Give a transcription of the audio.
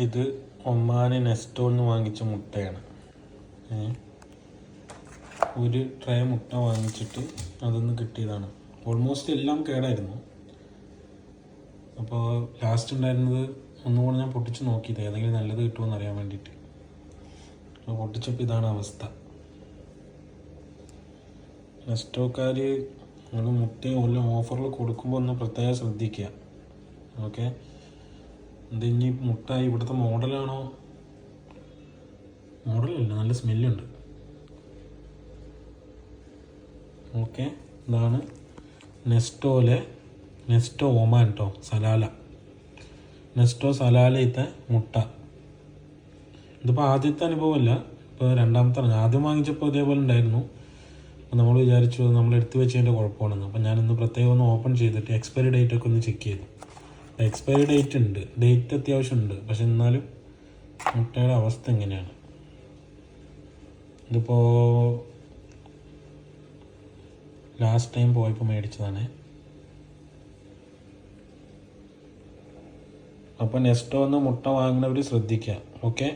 ഇത് ഒമാന് നെസ്റ്റോയിൽ നിന്ന് വാങ്ങിച്ച മുട്ടയാണ്. ഒരു ട്രേ മുട്ട വാങ്ങിച്ചിട്ട് അതൊന്ന് കിട്ടിയതാണ്. ഓൾമോസ്റ്റ് എല്ലാം കേടായിരുന്നു. അപ്പോൾ ലാസ്റ്റ് ഉണ്ടായിരുന്നത് ഒന്നുകൂടെ ഞാൻ പൊട്ടിച്ച് നോക്കിയത് ഏതെങ്കിലും നല്ലത് കിട്ടുമെന്ന് അറിയാൻ വേണ്ടിയിട്ട്. അപ്പോൾ പൊട്ടിച്ചപ്പോൾ ഇതാണ് അവസ്ഥ. നെസ്റ്റോക്കാർ നിങ്ങൾ മുട്ടയും എല്ലാം ഓഫറിൽ കൊടുക്കുമ്പോൾ ഒന്ന് പ്രത്യേകം ശ്രദ്ധിക്കുക. ഓക്കെ, ഇനി മുട്ട ഇവിടുത്തെ മോഡലാണോ? മോഡലല്ല, നല്ല സ്മെല്ലുണ്ട്. ഓക്കെ, ഇതാണ് നെസ്റ്റോ ഒമാൻ കേട്ടോ, സലാല. നെസ്റ്റോ സലാലത്തെ മുട്ട. ഇതിപ്പോൾ ആദ്യത്തെ അനുഭവമല്ല, ഇപ്പോൾ രണ്ടാമത്തെ. ആദ്യം വാങ്ങിച്ചപ്പോൾ ഇതേപോലെ ഉണ്ടായിരുന്നു. അപ്പോൾ നമ്മൾ വിചാരിച്ചു നമ്മൾ എടുത്തു വെച്ചതിൻ്റെ കുഴപ്പമാണെന്ന്. അപ്പോൾ ഞാനിന്ന് പ്രത്യേകം ഒന്ന് ഓപ്പൺ ചെയ്തിട്ട് എക്സ്പയറി ഡേറ്റൊക്കെ ഒന്ന് ചെക്ക് ചെയ്തു. എക്സ്പയറി ഡേറ്റ് ഉണ്ട്, ഡേറ്റ് അത്യാവശ്യം ഉണ്ട്. പക്ഷെ എന്നാലും മുട്ടയുടെ അവസ്ഥ എങ്ങനെയാണ്? ഇതിപ്പോൾ ലാസ്റ്റ് ടൈം പോയപ്പോൾ മേടിച്ചതാണ്. അപ്പോൾ നെസ്റ്റോ ഒന്ന് മുട്ട വാങ്ങുന്നവർ ശ്രദ്ധിക്കുക. ഓക്കെ.